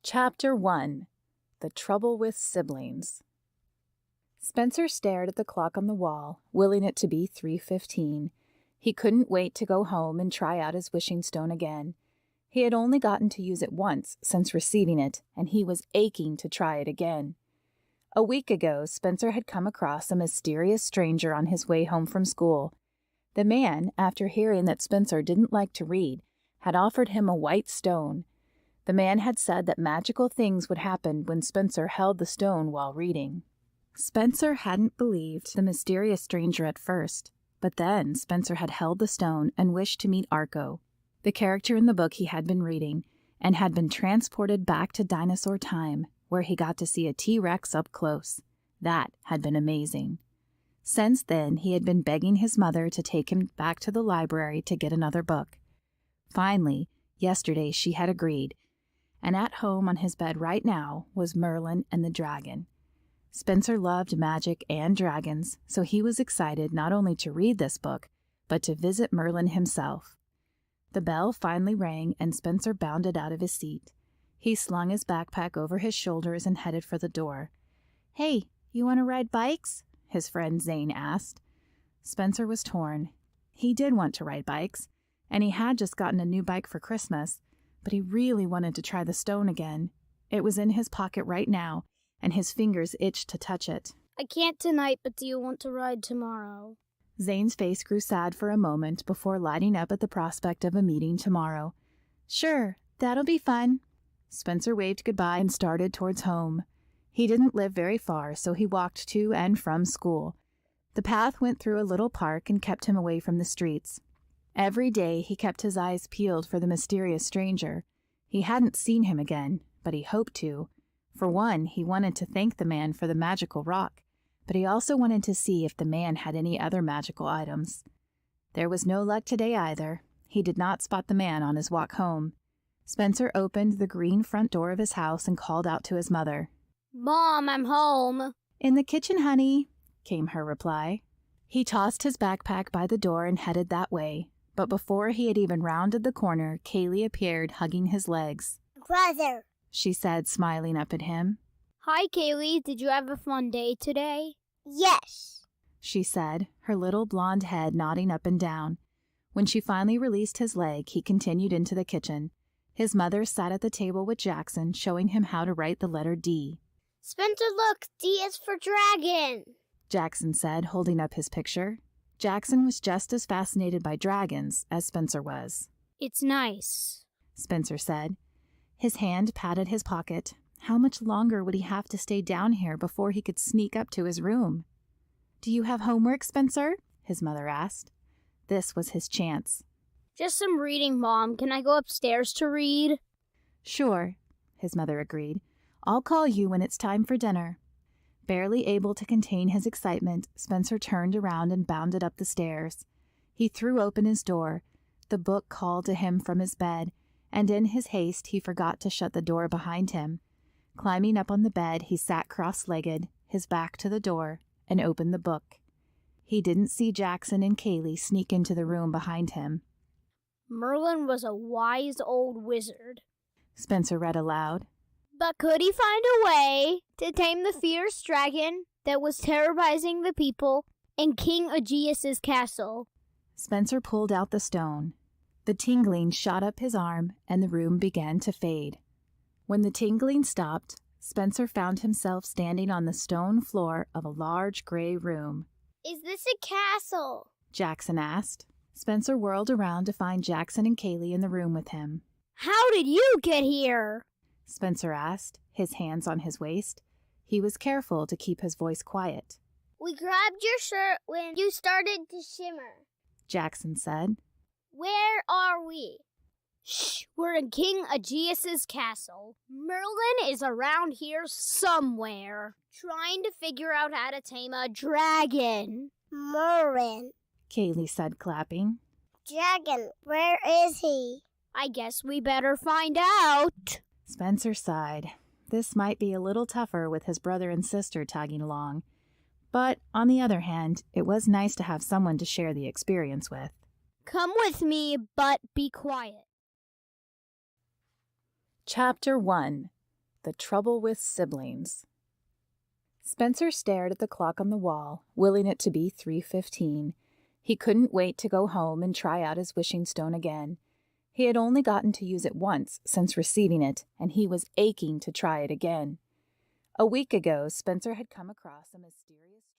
Chapter 1 The Trouble with Siblings. Spencer stared at the clock on the wall, willing it to be 3:15. He couldn't wait to go home and try out his wishing stone again. He had only gotten to use it once since receiving it, and he was aching to try it again. A week ago, Spencer had come across a mysterious stranger on his way home from school. The man, after hearing that Spencer didn't like to read, had offered him a white stone. The man had said that magical things would happen when Spencer held the stone while reading. Spencer hadn't believed the mysterious stranger at first, but then Spencer had held the stone and wished to meet Arco, the character in the book he had been reading, and had been transported back to dinosaur time, where he got to see a T-Rex up close. That had been amazing. Since then, he had been begging his mother to take him back to the library to get another book. Finally, yesterday she had agreed, and at home on his bed right now was Merlin and the dragon. Spencer loved magic and dragons, so he was excited not only to read this book, but to visit Merlin himself. The bell finally rang, and Spencer bounded out of his seat. He slung his backpack over his shoulders and headed for the door. "Hey, you want to ride bikes?" his friend Zane asked. Spencer was torn. He did want to ride bikes, and he had just gotten a new bike for Christmas, but he really wanted to try the stone again. It was in his pocket right now, and his fingers itched to touch it. "I can't tonight, but do you want to ride tomorrow?" Zane's face grew sad for a moment before lighting up at the prospect of a meeting tomorrow. "Sure, that'll be fun." Spencer waved goodbye and started towards home. He didn't live very far, so he walked to and from school. The path went through a little park and kept him away from the streets. Every day he kept his eyes peeled for the mysterious stranger. He hadn't seen him again, but he hoped to. For one, he wanted to thank the man for the magical rock, but he also wanted to see if the man had any other magical items. There was no luck today either. He did not spot the man on his walk home. Spencer opened the green front door of his house and called out to his mother. "Mom, I'm home." "In the kitchen, honey," came her reply. He tossed his backpack by the door and headed that way. But before he had even rounded the corner, Kaylee appeared, hugging his legs. "Brother," she said, smiling up at him. "Hi, Kaylee. Did you have a fun day today?" "Yes," she said, her little blonde head nodding up and down. When she finally released his leg, he continued into the kitchen. His mother sat at the table with Jackson, showing him how to write the letter D. "Spencer, look, D is for dragon," Jackson said, holding up his picture. Jackson was just as fascinated by dragons as Spencer was. "It's nice," Spencer said. His hand patted his pocket. How much longer would he have to stay down here before he could sneak up to his room? "Do you have homework, Spencer?" his mother asked. This was his chance. "Just some reading, Mom. Can I go upstairs to read?" "Sure," his mother agreed. "I'll call you when it's time for dinner." Barely able to contain his excitement, Spencer turned around and bounded up the stairs. He threw open his door. The book called to him from his bed, and in his haste he forgot to shut the door behind him. Climbing up on the bed, he sat cross-legged, his back to the door, and opened the book. He didn't see Jackson and Kaylee sneak into the room behind him. "Merlin was a wise old wizard," Spencer read aloud. "but could he find a way to tame the fierce dragon that was terrorizing the people in King Aegeus's castle?" Spencer pulled out the stone. The tingling shot up his arm, and the room began to fade. When the tingling stopped, Spencer found himself standing on the stone floor of a large gray room. "Is this a castle?" Jackson asked. Spencer whirled around to find Jackson and Kaylee in the room with him. "How did you get here?" Spencer asked, his hands on his waist. He was careful to keep his voice quiet. "We grabbed your shirt when you started to shimmer." Jackson said. "Where are we?" "Shh, we're in King Aegeus's castle. Merlin is around here somewhere, trying to figure out how to tame a dragon." "Merlin." Kaylee said, clapping. "Dragon, where is he?" "I guess we better find out." Spencer sighed. This might be a little tougher with his brother and sister tagging along. But, on the other hand, it was nice to have someone to share the experience with. "Come with me, but be quiet." Chapter 1 The Trouble with Siblings. Spencer stared at the clock on the wall, willing it to be 3:15. He couldn't wait to go home and try out his wishing stone again. He had only gotten to use it once since receiving it, and he was aching to try it again. A week ago, Spencer had come across a mysterious